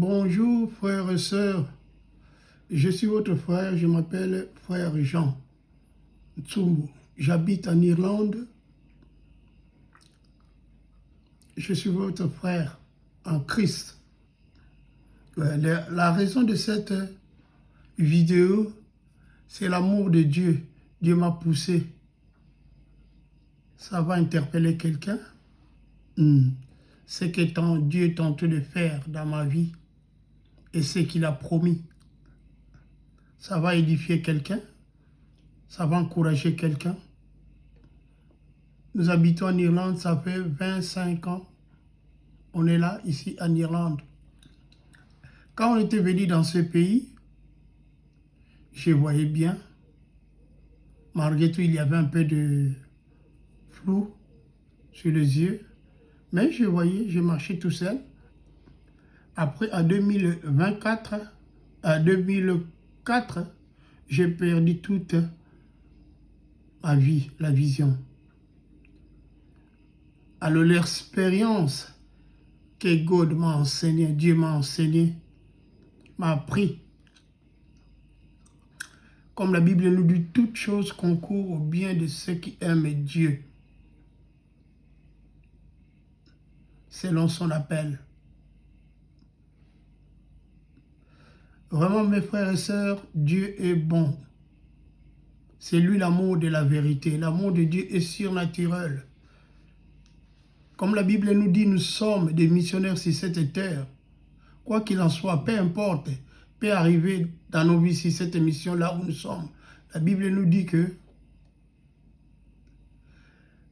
Bonjour frères et sœurs, je suis votre frère, je m'appelle frère Jean Tsumbu. J'habite en Irlande, je suis votre frère en Christ. La raison de cette vidéo, c'est l'amour de Dieu. Dieu m'a poussé. Ça va interpeller quelqu'un. Ce que Dieu est en train de faire dans ma vie et ce qu'il a promis. Ça va édifier quelqu'un. Ça va encourager quelqu'un. Nous habitons en Irlande, ça fait 25 ans. On est là, ici, en Irlande. Quand on était venu dans ce pays, je voyais bien. Malgré tout, il y avait un peu de flou sur les yeux. Mais je voyais, je marchais tout seul. Après, en 2024, j'ai perdu toute ma vie, la vision. Alors l'expérience que God m'a enseigné, Dieu m'a enseigné, m'a appris. Comme la Bible nous dit, toutes choses concourent au bien de ceux qui aiment Dieu, selon son appel. Vraiment, mes frères et sœurs, Dieu est bon. C'est lui l'amour de la vérité. L'amour de Dieu est surnaturel. Comme la Bible nous dit, nous sommes des missionnaires sur cette terre. Quoi qu'il en soit, peu importe, peut arriver dans nos vies sur cette mission-là où nous sommes. La Bible nous dit que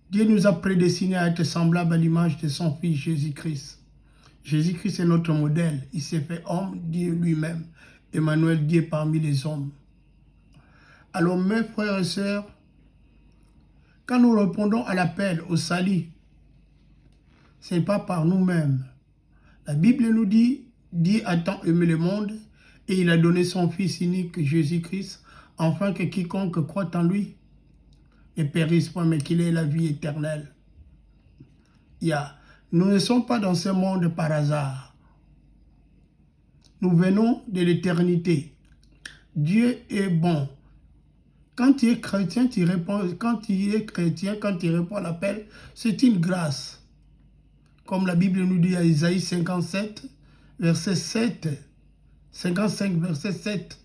Dieu nous a prédestinés à être semblables à l'image de son Fils Jésus-Christ. Jésus-Christ est notre modèle. Il s'est fait homme, Dieu lui-même. Emmanuel, Dieu parmi les hommes. Alors mes frères et sœurs, quand nous répondons à l'appel, au salut, ce n'est pas par nous-mêmes. La Bible nous dit, Dieu a tant aimé le monde et il a donné son Fils unique, Jésus-Christ, afin que quiconque croit en lui ne périsse pas, mais qu'il ait la vie éternelle. Nous ne sommes pas dans ce monde par hasard. Nous venons de l'éternité. Dieu est bon. Quand tu es chrétien, tu réponds. Quand tu réponds à l'appel, c'est une grâce. Comme la Bible nous dit à Isaïe 57, verset 7. 55, verset 7.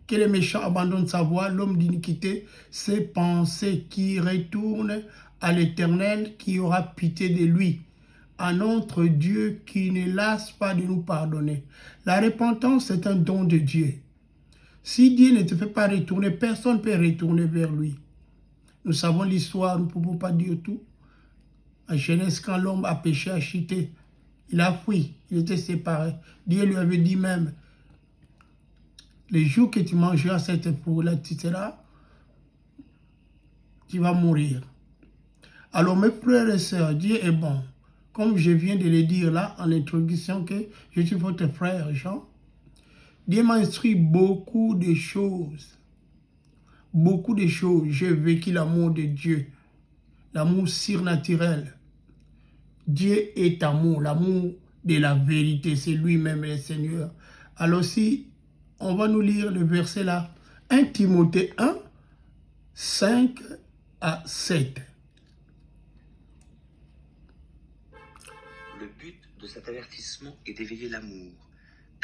Que le méchant abandonne sa voie, l'homme d'iniquité, ses pensées, qui retourne à l'Éternel, qui aura pitié de lui. À notre Dieu qui ne lasse pas de nous pardonner. La repentance est un don de Dieu. Si Dieu ne te fait pas retourner, personne ne peut retourner vers lui. Nous savons l'histoire, nous ne pouvons pas dire tout. À Genèse, quand l'homme a péché, a chuté, il a fui, il était séparé. Dieu lui avait dit même, les jours que tu mangeras cette fourre-là, tu vas mourir. Alors mes frères et sœurs, Dieu est bon. Comme je viens de le dire là, en introduction, que je suis votre frère Jean. Dieu m'a instruit beaucoup de choses. Beaucoup de choses. J'ai vécu l'amour de Dieu. L'amour surnaturel. Dieu est amour. L'amour de la vérité. C'est lui-même le Seigneur. Alors si on va nous lire le verset là. 1 Timothée 1, 5 à 7. Le but de cet avertissement est d'éveiller l'amour.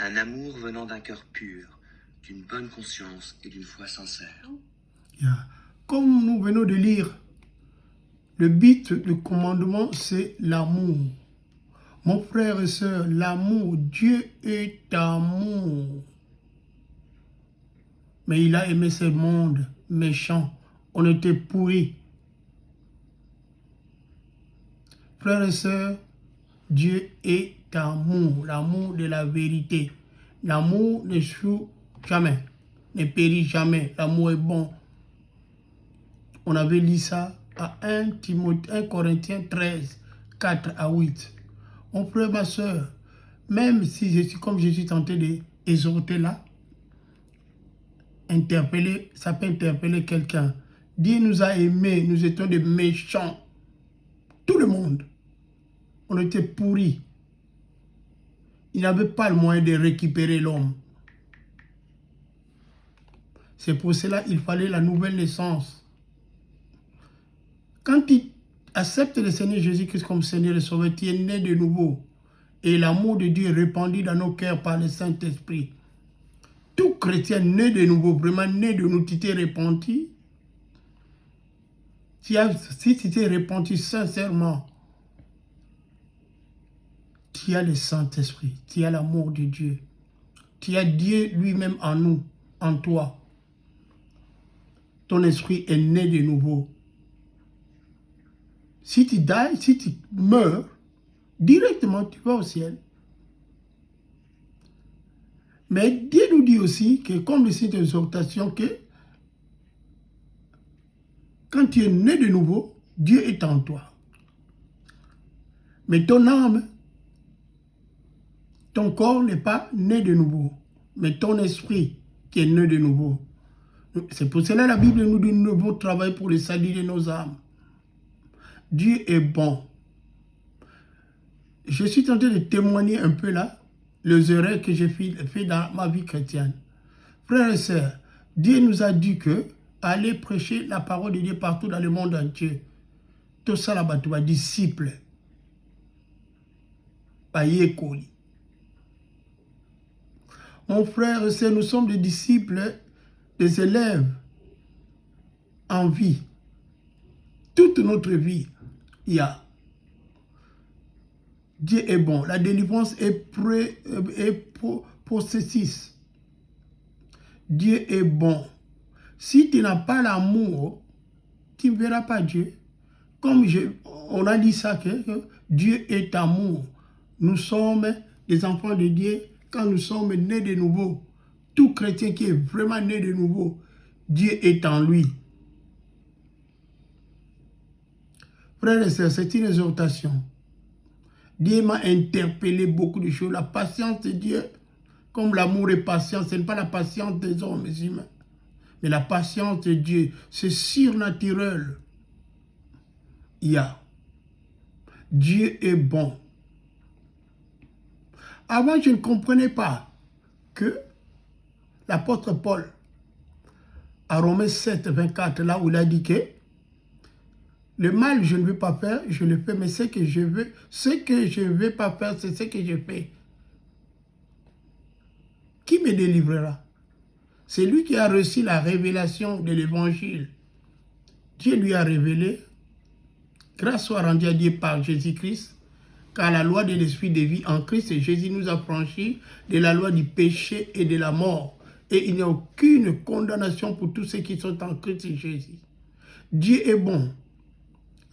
Un amour venant d'un cœur pur, d'une bonne conscience et d'une foi sincère. Comme nous venons de lire, le but, le commandement, c'est l'amour. Mon frère et sœur, l'amour, Dieu est amour. Mais il a aimé ce monde méchant. On était pourris. Frères et sœurs, Dieu est amour, l'amour de la vérité. L'amour ne choue jamais, ne périt jamais. L'amour est bon. On avait lu ça à 1 Corinthiens 13, 4 à 8. Mon frère, ma soeur, même si je suis comme je suis tenté d'exhorter là, interpeller, ça peut interpeller quelqu'un. Dieu nous a aimés, nous étions des méchants. Tout le monde. On était pourris. il n'avait pas le moyen de récupérer l'homme. C'est pour cela qu'il fallait la nouvelle naissance. Quand tu acceptes le Seigneur Jésus-Christ comme Seigneur et Sauveur, tu es né de nouveau. Et l'amour de Dieu est répandu dans nos cœurs par le Saint-Esprit. Tout chrétien né de nouveau, vraiment né de nouveau, tu t'es repenti. Si tu t'es repenti sincèrement, tu as le Saint-Esprit, tu as l'amour de Dieu. Tu as Dieu lui-même en nous, en toi. Ton esprit est né de nouveau. Si tu meurs, directement tu vas au ciel. Mais Dieu nous dit aussi que, comme le site d'exhortation, que quand tu es né de nouveau, Dieu est en toi. Mais ton âme, ton corps n'est pas né de nouveau, mais ton esprit qui est né de nouveau. C'est pour cela que la Bible nous dit que nous devons travailler pour le salut de nos âmes. Dieu est bon. Je suis tenté de témoigner un peu là, les erreurs que j'ai fait dans ma vie chrétienne. Frères et sœurs, Dieu nous a dit que aller prêcher la parole de Dieu partout dans le monde entier. Tout ça là-bas, tu vas disciple. Mon frère et sœur, nous sommes des disciples, des élèves en vie. Toute notre vie, il y a. Dieu est bon. La délivrance est processus. Dieu est bon. Si tu n'as pas l'amour, tu ne verras pas Dieu. Comme on a dit ça, que Dieu est amour. Nous sommes des enfants de Dieu quand nous sommes nés de nouveau. Tout chrétien qui est vraiment né de nouveau, Dieu est en lui. Frères et sœurs, c'est une exhortation. Dieu m'a interpellé beaucoup de choses. La patience de Dieu, comme l'amour est patient, ce n'est pas la patience des hommes humains. Mais la patience de Dieu, c'est surnaturel. Dieu est bon. Avant, je ne comprenais pas que l'apôtre Paul, à Romains 7, 24, là où il a dit que le mal, je ne veux pas faire, je le fais, mais ce que je ne veux pas faire, c'est ce que je fais. Qui me délivrera? C'est lui qui a reçu la révélation de l'évangile. Dieu lui a révélé, grâce soit rendue à Dieu par Jésus-Christ, car la loi de l'esprit de vie en Christ et Jésus nous a franchis de la loi du péché et de la mort. Et il n'y a aucune condamnation pour tous ceux qui sont en Christ et Jésus. Dieu est bon.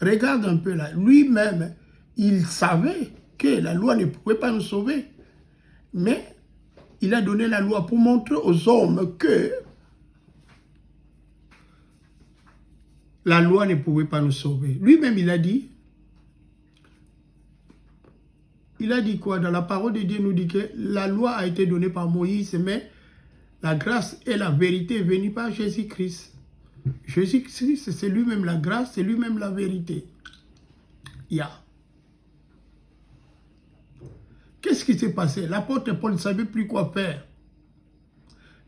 Regarde un peu là. Lui-même, il savait que la loi ne pouvait pas nous sauver. Mais il a donné la loi pour montrer aux hommes que la loi ne pouvait pas nous sauver. Lui-même, il a dit quoi? Dans la parole de Dieu, nous dit que la loi a été donnée par Moïse, mais la grâce et la vérité est venue par Jésus-Christ. Jésus-Christ, c'est lui-même la grâce, c'est lui-même la vérité. Qu'est-ce qui s'est passé? L'apôtre Paul ne savait plus quoi faire.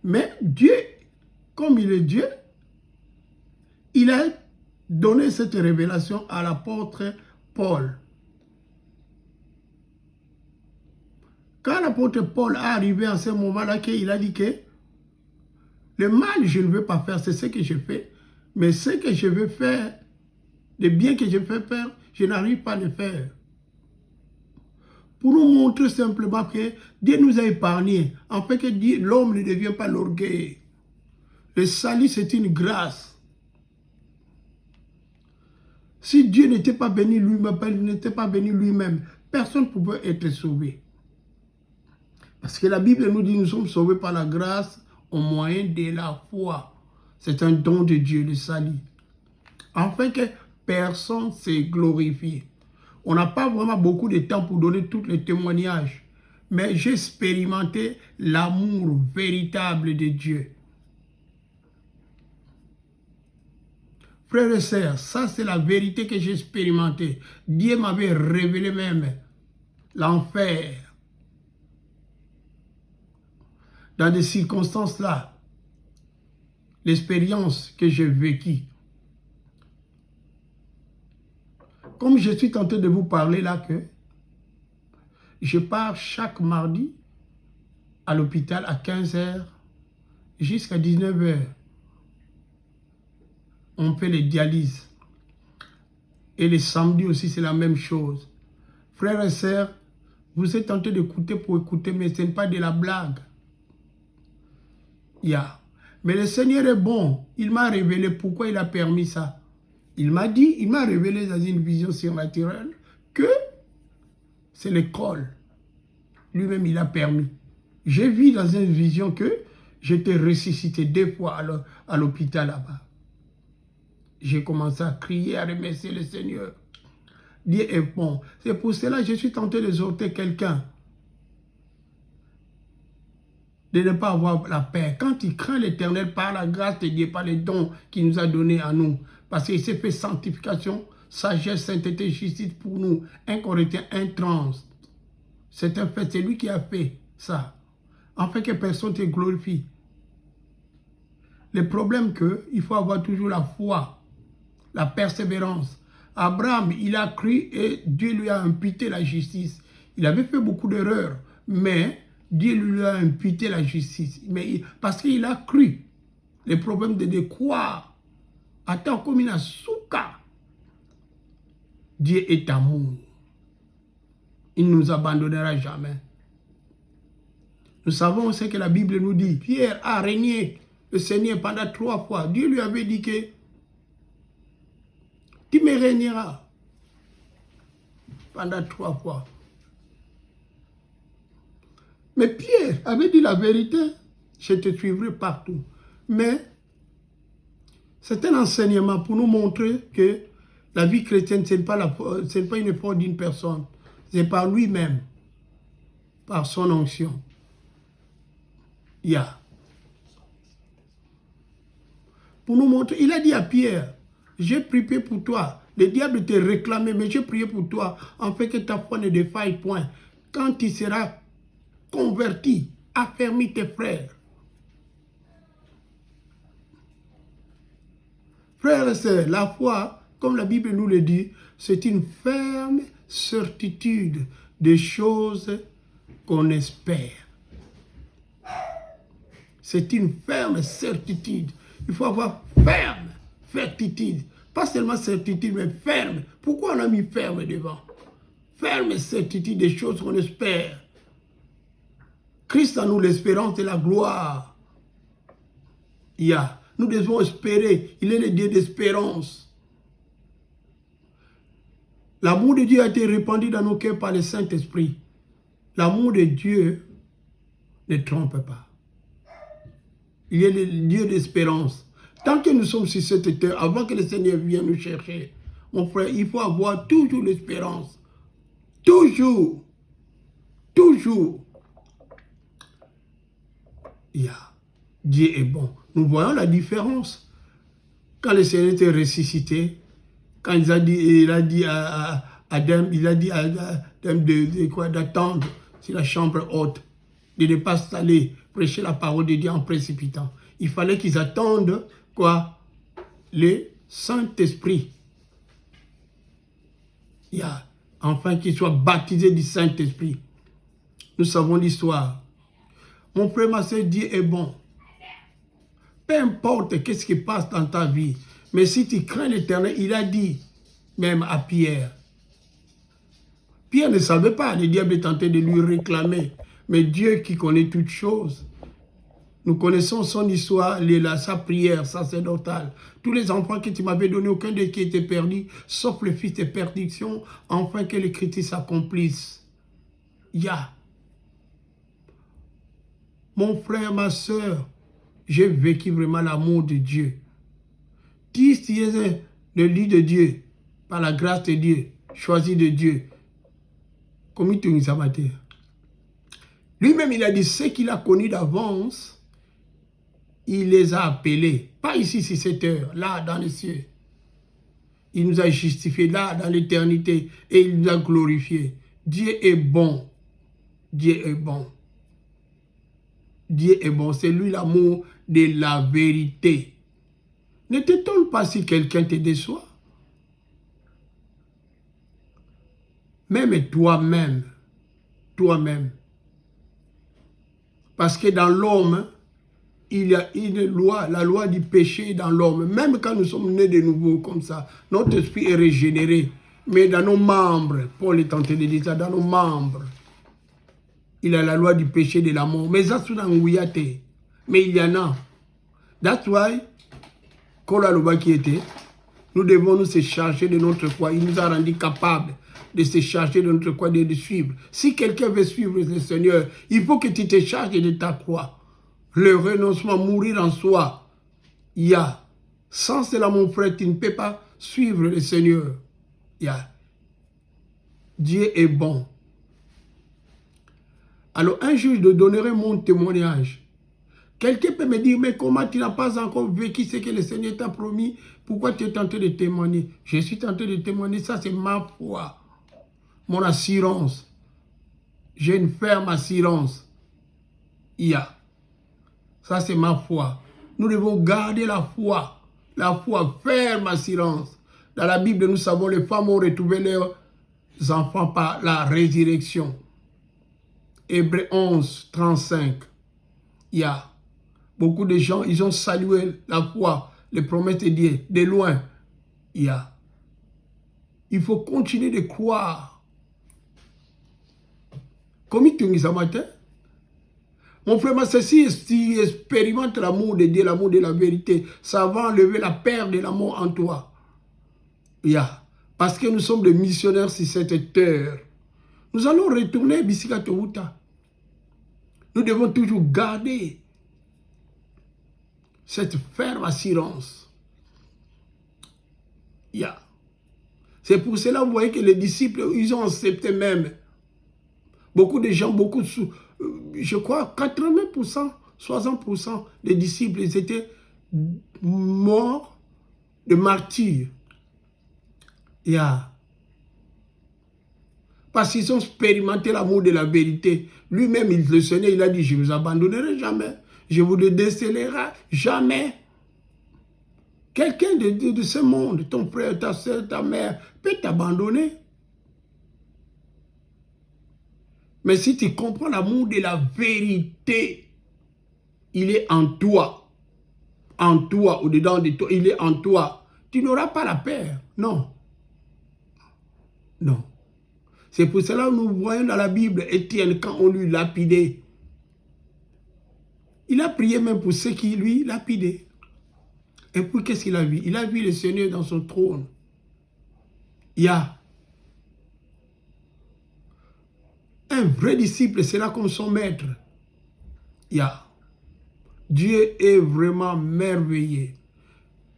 Mais Dieu, comme il est Dieu, il a donné cette révélation à l'apôtre Paul. Quand l'apôtre Paul est arrivé à ce moment-là, il a dit que le mal, je ne veux pas faire, c'est ce que je fais. Mais ce que je veux faire, le bien que je veux faire, je n'arrive pas à le faire. Pour nous montrer simplement que Dieu nous a épargnés, en fait que l'homme ne devient pas l'orgueil. Le salut, c'est une grâce. Si Dieu n'était pas béni lui-même, personne ne pouvait être sauvé. Parce que la Bible nous dit que nous sommes sauvés par la grâce au moyen de la foi. C'est un don de Dieu, le salut. En fait que personne ne s'est glorifié. On n'a pas vraiment beaucoup de temps pour donner tous les témoignages. Mais j'ai expérimenté l'amour véritable de Dieu. Frères et sœurs, ça c'est la vérité que j'ai expérimentée. Dieu m'avait révélé même l'enfer. dans des circonstances-là, l'expérience que j'ai vécue, comme je suis tenté de vous parler là, que je pars chaque mardi à l'hôpital à 15 h jusqu'à 19 h. On fait les dialyses. Et les samedis aussi, c'est la même chose. Frères et sœurs, vous êtes tentés d'écouter pour écouter, mais ce n'est pas de la blague. Mais le Seigneur est bon. Il m'a révélé pourquoi il a permis ça. Il m'a dit, il m'a révélé dans une vision surnaturelle que c'est l'école. Lui-même, il a permis. J'ai vu dans une vision que j'étais ressuscité 2 fois à l'hôpital là-bas. J'ai commencé à crier, à remercier le Seigneur. Dieu est bon. C'est pour cela que je suis tenté d'exhorter quelqu'un de ne pas avoir la paix. Quand il craint l'Éternel par la grâce de Dieu, par les dons qu'il nous a donnés à nous, parce qu'il s'est fait sanctification, sagesse, sainteté, justice pour nous. 1 Corinthiens 1:30. C'est un fait, c'est lui qui a fait ça. En fait que personne ne te glorifie. Le problème que il faut avoir toujours la foi, la persévérance. Abraham, il a cru et Dieu lui a imputé la justice. Il avait fait beaucoup d'erreurs, mais Dieu lui a imputé la justice. Parce qu'il a cru. Le problème de croire. Attends, comme il a souka. Dieu est amour. Il ne nous abandonnera jamais. Nous savons ce que la Bible nous dit. Pierre a régné le Seigneur pendant 3 fois. Dieu lui avait dit que tu me régneras pendant 3 fois. Mais Pierre avait dit la vérité. Je te suivrai partout. Mais c'est un enseignement pour nous montrer que la vie chrétienne, ce n'est pas une effort d'une personne. C'est par lui-même, par son onction. Pour nous montrer, il a dit à Pierre, j'ai prié pour toi. Le diable te réclamait, mais j'ai prié pour toi, en fait que ta foi ne défaille point. Quand tu seras converti, affermis tes frères. Frères et sœurs, la foi, comme la Bible nous le dit, c'est une ferme certitude des choses qu'on espère. C'est une ferme certitude. Il faut avoir ferme certitude. Pas seulement certitude, mais ferme. Pourquoi on a mis ferme devant? Ferme certitude des choses qu'on espère. Christ en nous l'espérance et la gloire. Nous devons espérer. Il est le Dieu d'espérance. L'amour de Dieu a été répandu dans nos cœurs par le Saint-Esprit. L'amour de Dieu ne trompe pas. Il est le Dieu d'espérance. Tant que nous sommes sur cette terre, avant que le Seigneur vienne nous chercher, mon frère, il faut avoir toujours l'espérance. Toujours. Toujours. Dieu est bon. Nous voyons la différence. Quand le Seigneur était ressuscité, quand il a dit à Adam, d'attendre sur la chambre haute, de ne pas s'aller prêcher la parole de Dieu en précipitant. Il fallait qu'ils attendent quoi? Le Saint-Esprit. Enfin qu'ils soient baptisés du Saint-Esprit. Nous savons l'histoire. Mon frère, ma soeur, Dieu est bon. Peu importe qu'est-ce qui passe dans ta vie, mais si tu crains l'Éternel, il a dit, même à Pierre. Pierre ne savait pas, le diable est tenté de lui réclamer. Mais Dieu qui connaît toutes choses, nous connaissons son histoire, sa prière sacerdotale. Tous les enfants que tu m'avais donnés, aucun d'eux qui était perdu, sauf le fils de perdition, afin que l'écriture s'accomplisse. Mon frère, ma soeur, j'ai vécu vraiment l'amour de Dieu. Si tu es le lit de Dieu, par la grâce de Dieu, choisi de Dieu, comme il nous a dit. Lui-même, il a dit, ceux qu'il a connus d'avance, il les a appelés. Pas ici, sur cette heure, là, dans les cieux. Il nous a justifiés là, dans l'éternité, et il nous a glorifiés. Dieu est bon. Dieu est bon. Dieu est bon, c'est lui l'amour de la vérité. Ne t'étonne pas si quelqu'un te déçoit. Même toi-même. Toi-même. Parce que dans l'homme, il y a une loi, la loi du péché dans l'homme. Même quand nous sommes nés de nouveau comme ça, notre esprit est régénéré. Mais dans nos membres, Paul est en train de dire ça, dans nos membres, il y a la loi du péché de la mort. Mais ça, c'est dans Ngouyate. Mais il y en a. That's why, Kola Loba qui était, nous devons nous se charger de notre foi. Il nous a rendu capables de se charger de notre croix, de suivre. Si quelqu'un veut suivre le Seigneur, il faut que tu te charges de ta croix. Le renoncement, mourir en soi. Il y a. Sans cela, mon frère, tu ne peux pas suivre le Seigneur. Il y a. Dieu est bon. Alors, un jour, je donnerai mon témoignage. Quelqu'un peut me dire, mais comment tu n'as pas encore vécu ce que le Seigneur t'a promis? Pourquoi tu es tenté de témoigner? Je suis tenté de témoigner, ça c'est ma foi. Mon assurance. J'ai une ferme assurance. Il y a. Ça, c'est ma foi. Nous devons garder la foi. La foi, ferme assurance. Dans la Bible, nous savons, les femmes ont retrouvé leurs enfants par la résurrection. Hébreux 11, 35. Il y a beaucoup de gens, ils ont salué la foi, les promesses de Dieu, de loin. Il y a. Il faut continuer de croire. Comme il dit ce matin, mon frère, si tu expérimentes l'amour de Dieu, l'amour de la vérité, ça va enlever la peur de l'amour en toi. Yeah. Parce que nous sommes des missionnaires sur cette terre. Nous allons retourner à Bissikatouta. Nous devons toujours garder cette ferme assurance. Yeah. C'est pour cela que vous voyez que les disciples, ils ont accepté même. Beaucoup de gens, je crois 80%, 60% des disciples, ils étaient morts de martyrs. Yeah. Parce qu'ils ont expérimenté l'amour de la vérité. Lui-même, le Seigneur, il a dit, je ne vous abandonnerai jamais. Je vous le décélérai jamais. Quelqu'un de ce monde, ton frère, ta soeur, ta mère, peut t'abandonner. Mais si tu comprends l'amour de la vérité, il est en toi. En toi, au-dedans de toi, il est en toi. Tu n'auras pas la peur. Non. Non. C'est pour cela que nous voyons dans la Bible Étienne, quand on lui lapidait. Il a prié même pour ceux qui lui lapidaient. Et puis qu'est-ce qu'il a vu? Il a vu le Seigneur dans son trône. Il y a un vrai disciple, c'est là comme son maître. Il y a. Dieu est vraiment merveilleux.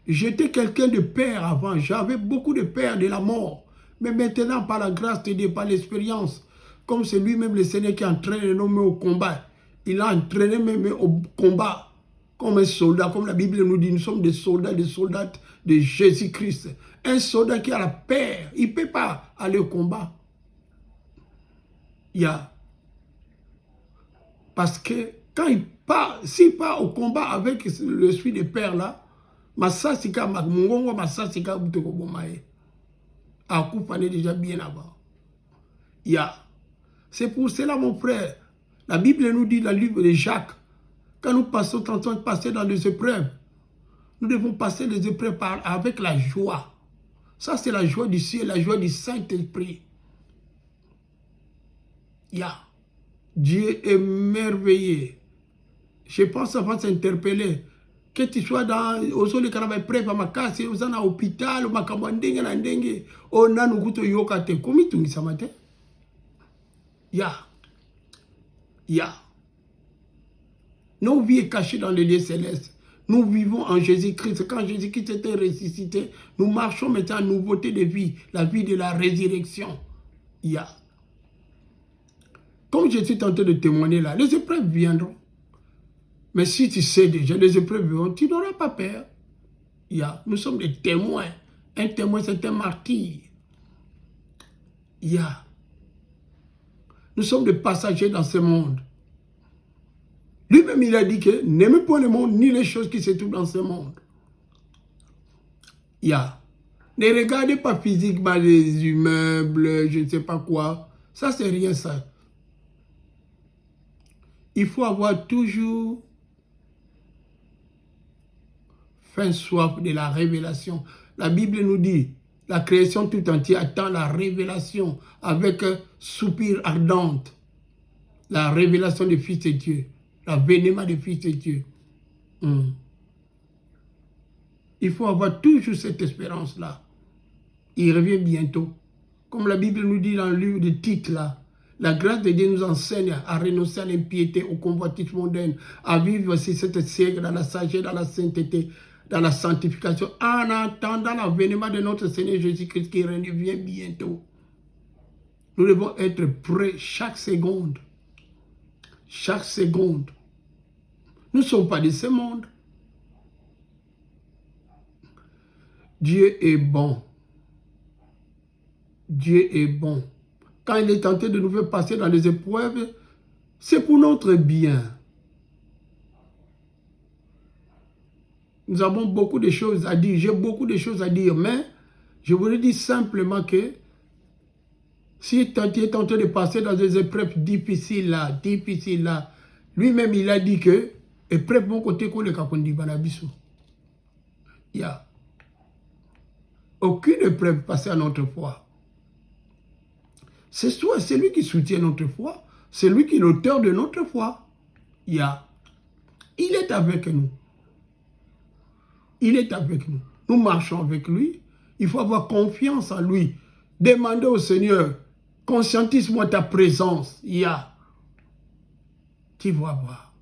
J'étais quelqu'un de peur avant. J'avais beaucoup de peur de la mort. Mais maintenant, par la grâce de Dieu, par l'expérience, comme c'est lui-même le Seigneur qui entraîne les hommes au combat. Il a entraîné même au combat comme un soldat. Comme la Bible nous dit, nous sommes des soldats de Jésus-Christ. Un soldat qui a la peur, il ne peut pas aller au combat. Il y a. Parce que quand il part, s'il part au combat avec le suite de père là, Massasika Magmungo, Massasika Butokobomae. Akoupa est déjà bien avant. Il y a. C'est pour cela, mon frère, la Bible nous dit dans le livre de Jacques, quand nous passons, tentons de passer dans des épreuves, nous devons passer les épreuves avec la joie. Ça, c'est la joie du ciel, la joie du Saint-Esprit. Il y a. Dieu est merveilleux. Je pense avant de s'interpeller. Que tu sois dans au sol de près à ma casse, aux en hôpital, au Makambanding, à Ndenge, au Nanuguto Yokate, comme il dit ce matin. Ya. Nos vies sont cachées dans les lieux célestes. Nous vivons en Jésus-Christ. Quand Jésus-Christ était ressuscité, nous marchons maintenant en nouveauté de vie, la vie de la résurrection. Ya. Comme je suis tenté de témoigner là, les épreuves viendront. Mais si tu sais déjà, les épreuves viendront, tu n'auras pas peur. Ya. Nous sommes des témoins. Un témoin, c'est un martyr. Ya. Nous sommes des passagers dans ce monde. Lui-même, il a dit que n'aimez point le monde, ni les choses qui se trouvent dans ce monde. Ne regardez pas physiquement les immeubles, je ne sais pas quoi. Ça, c'est rien ça. Il faut avoir toujours faim soif de la révélation. La Bible nous dit, la création tout entière attend la révélation avec un soupir ardente. La révélation du Fils de Dieu. L'avènement du Fils de Dieu. Il faut avoir toujours cette espérance-là. Il revient bientôt. Comme la Bible nous dit dans le livre de Tite, là, la grâce de Dieu nous enseigne à renoncer à l'impiété, au convoitisme mondain, à vivre aussi cette siècle dans la sagesse, dans la sainteté, dans la sanctification, en attendant l'avènement de notre Seigneur Jésus-Christ qui revient bientôt. Nous devons être prêts chaque seconde. Chaque seconde. Nous ne sommes pas de ce monde. Dieu est bon. Dieu est bon. Quand il est tenté de nous faire passer dans les épreuves, c'est pour notre bien. Nous avons beaucoup de choses à dire. J'ai beaucoup de choses à dire, mais je voulais dire simplement que si tu es tenté de passer dans des épreuves difficiles là, lui-même il a dit que épreuve mon côté qu'on est kakondi banabiso. Il y a aucune épreuve passée à notre foi. C'est lui qui soutient notre foi. C'est lui qui est l'auteur de notre foi. Il est avec nous. Il est avec nous. Nous marchons avec lui. Il faut avoir confiance en lui. Demandez au Seigneur, conscientise-moi ta présence. Tu vas voir.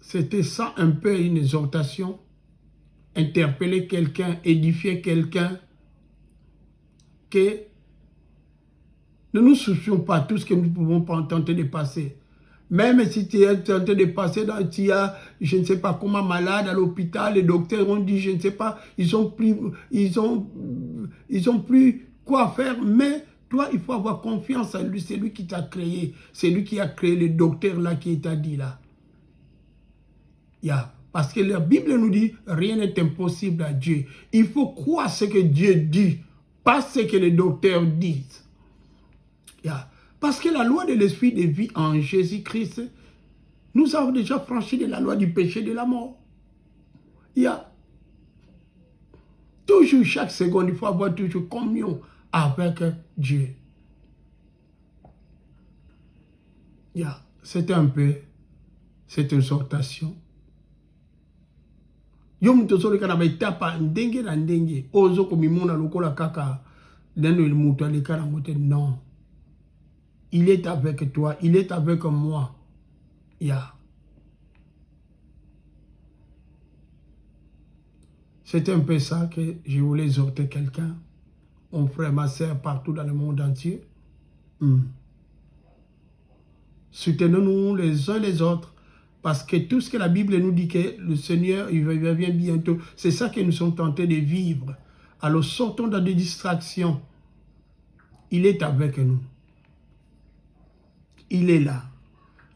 C'était ça un peu une exhortation. Interpeller quelqu'un, édifier quelqu'un. Que ne nous soucions pas tout ce que nous pouvons pas tenter de passer. Même si tu es tenté de passer dans je ne sais pas comment malade à l'hôpital, les docteurs ont dit, je ne sais pas, ils ont plus quoi faire, mais toi, il faut avoir confiance en lui, c'est lui qui t'a créé, c'est lui qui a créé le docteur là qui t'a dit là. Parce que la Bible nous dit, rien n'est impossible à Dieu. Il faut croire ce que Dieu dit. Pas ce que les docteurs disent. Parce que la loi de l'esprit de vie en Jésus-Christ, nous avons déjà franchi de la loi du péché et de la mort. Toujours, chaque seconde, il faut avoir toujours communion avec Dieu. C'était un peu cette exhortation. Yom tosolo kana baitapa ndenge na ndenge ozo komimona lokola kaka neno il muto alikala ngote non. Il est avec toi, il est avec moi. C'est un peu ça que je voulais exhorter quelqu'un, mon frère, ma soeur, partout dans le monde entier. Soutenons-nous les uns les autres. Parce que tout ce que la Bible nous dit que le Seigneur, il revient bientôt. C'est ça que nous sommes tentés de vivre. Alors sortons dans des distractions. Il est avec nous. Il est là.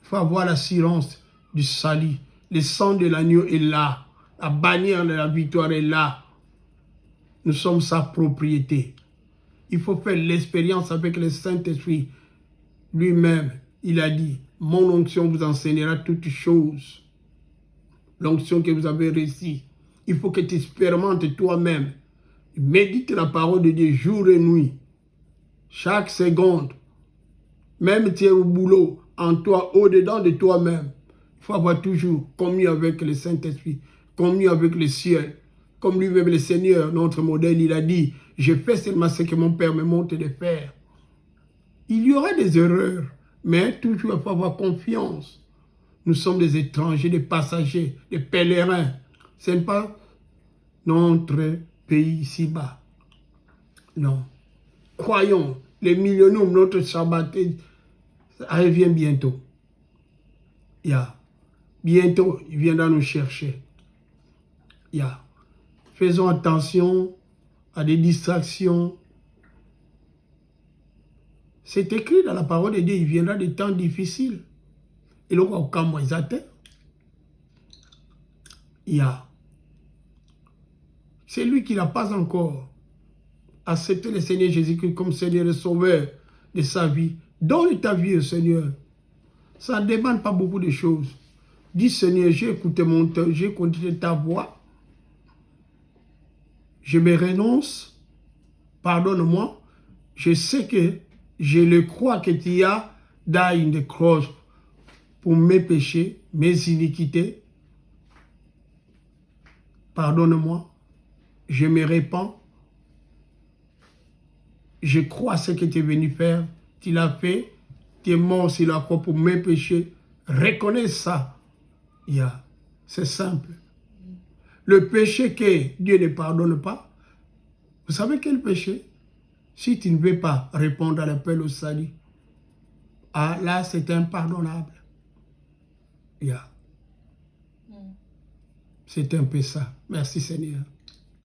Il faut avoir l'assurance du salut. Le sang de l'agneau est là. La bannière de la victoire est là. Nous sommes sa propriété. Il faut faire l'expérience avec le Saint-Esprit. Lui-même, il a dit, mon onction vous enseignera toutes choses. L'onction que vous avez reçue. Il faut que tu expérimentes toi-même. Médite la parole de Dieu jour et nuit. Chaque seconde. Même tu es au boulot, en toi, au-dedans de toi-même. Il faut avoir toujours communion avec le Saint-Esprit. Communion avec le ciel. Comme lui-même le Seigneur, notre modèle, il a dit, je fais seulement ce que mon Père me montre de faire. Il y aura des erreurs. Mais toujours, il faut avoir confiance. Nous sommes des étrangers, des passagers, des pèlerins. Ce n'est pas notre pays ici-bas. Non. Croyons, les millionnaires, notre sabbat, ça revient bientôt. Bientôt, il viendra nous chercher. Faisons attention à des distractions. C'est écrit dans la parole de Dieu, il viendra des temps difficiles. Et là, quand moi, ils attendent, il y a. C'est lui qui n'a pas encore accepté le Seigneur Jésus-Christ comme Seigneur et Sauveur de sa vie. Donne ta vie au Seigneur. Ça ne demande pas beaucoup de choses. Dis Seigneur, j'ai écouté j'ai écouté ta voix. Je me renonce. Pardonne-moi. Je sais que je le crois que tu as dans une croix pour mes péchés, mes iniquités. Pardonne-moi. Je me répands. Je crois à ce que tu es venu faire. Tu l'as fait. Tu es mort sur la croix pour mes péchés. Reconnais ça. C'est simple. Le péché que Dieu ne pardonne pas, vous savez quel péché? Si tu ne veux pas répondre à l'appel au salut, ah là c'est impardonnable. C'est un peu ça. Merci Seigneur.